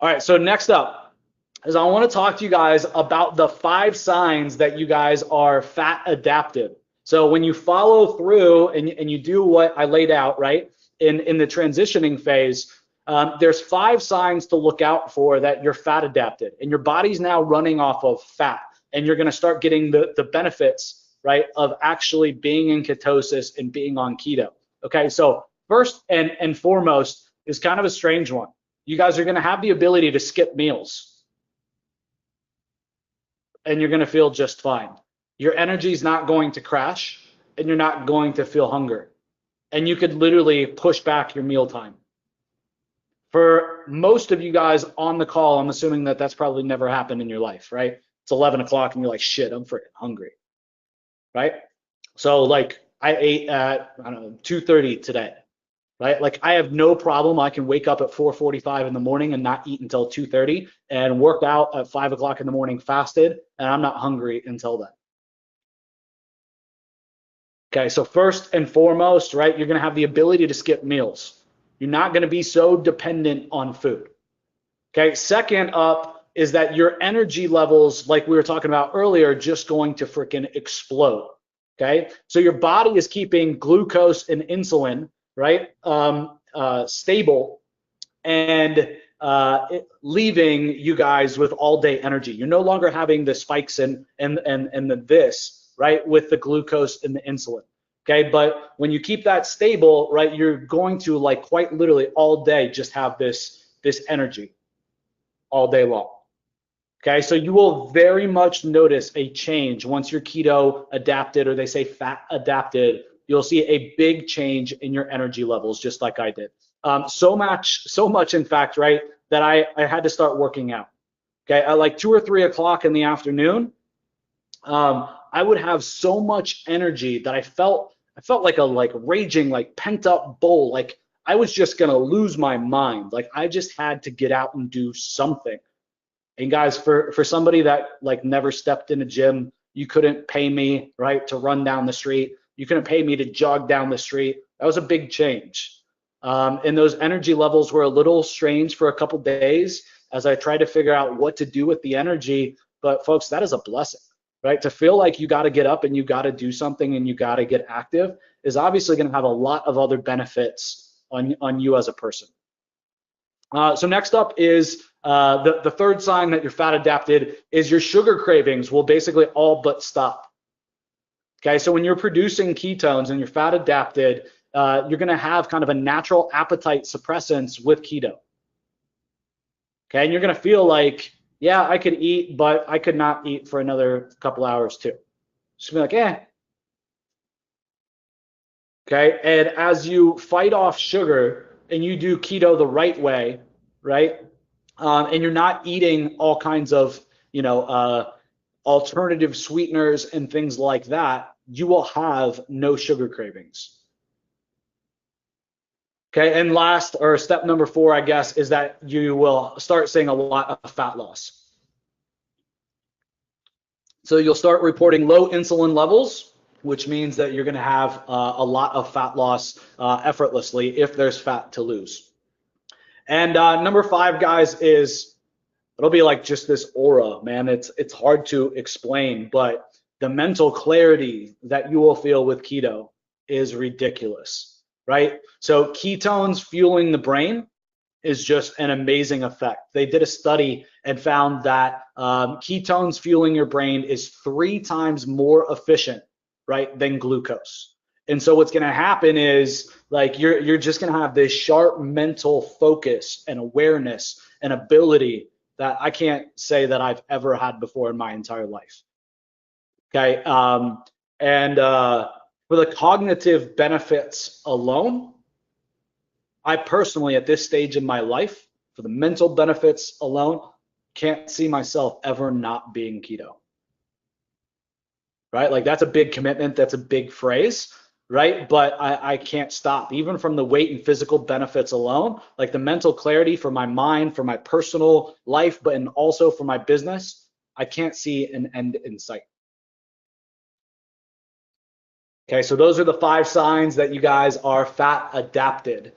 All right, so next up is I want to talk to you guys about the 5 signs that you guys are fat adapted. So when you follow through and you do what I laid out, right, in the transitioning phase, there's 5 signs to look out for that you're fat adapted and your body's now running off of fat and you're going to start getting the benefits, right, of actually being in ketosis and being on keto. Okay, so first and foremost is kind of a strange one. You guys are going to have the ability to skip meals and you're going to feel just fine. Your energy is not going to crash and you're not going to feel hunger. And you could literally push back your meal time. For most of you guys on the call, I'm assuming that that's probably never happened in your life, right? It's 11 o'clock and you're like, shit, I'm freaking hungry, right? So like I ate at, I don't know, 2:30 today, right? Like I have no problem. I can wake up at 4:45 in the morning and not eat until 2:30 and work out at 5 o'clock in the morning fasted, and I'm not hungry until then. Okay, so first and foremost, right, you're gonna have the ability to skip meals. You're not gonna be so dependent on food. Okay, second up is that your energy levels, like we were talking about earlier, are just going to freaking explode. Okay, so your body is keeping glucose and insulin, right, stable and leaving you guys with all day energy. You're no longer having the spikes and the this, right, with the glucose and the insulin. Okay, but when you keep that stable, right, you're going to like quite literally all day just have this energy all day long. Okay, so you will very much notice a change once you're keto adapted, or they say fat adapted. You'll see a big change in your energy levels, just like I did. So much, in fact, right, that I had to start working out. Okay, at like 2 or 3 o'clock in the afternoon, I would have so much energy that I felt like a like raging, like pent up bull. Like I was just gonna lose my mind. Like I just had to get out and do something. And guys, for somebody that like never stepped in a gym, you couldn't pay me, right, to run down the street. You couldn't pay me to jog down the street. That was a big change. And those energy levels were a little strange for a couple days as I tried to figure out what to do with the energy. But folks, that is a blessing, right? To feel like you got to get up and you got to do something and you got to get active is obviously going to have a lot of other benefits on you as a person. So next up is the third sign that you're fat adapted is your sugar cravings will basically all but stop. Okay, so when you're producing ketones and you're fat adapted, you're going to have kind of a natural appetite suppressants with keto. Okay, and you're going to feel like, yeah, I could eat, but I could not eat for another couple hours too. Just be like, eh. Okay, and as you fight off sugar and you do keto the right way, right, and you're not eating all kinds of, alternative sweeteners and things like that, you will have no sugar cravings. Okay, and last, or step number 4, I guess, is that you will start seeing a lot of fat loss. So you'll start reporting low insulin levels, which means that you're going to have a lot of fat loss effortlessly if there's fat to lose. And number 5, guys, is it'll be like just this aura, man. It's hard to explain, but the mental clarity that you will feel with keto is ridiculous, right? So ketones fueling the brain is just an amazing effect. They did a study and found that ketones fueling your brain is 3 times more efficient, right, than glucose. And so what's going to happen is like you're just going to have this sharp mental focus and awareness and ability that I can't say that I've ever had before in my entire life. Okay, and for the cognitive benefits alone, I personally, at this stage in my life, for the mental benefits alone, can't see myself ever not being keto. Right? Like that's a big commitment. That's a big phrase, right? But I can't stop. Even from the weight and physical benefits alone, like the mental clarity for my mind, for my personal life, but and also for my business, I can't see an end in sight. Okay, so those are the 5 signs that you guys are fat adapted.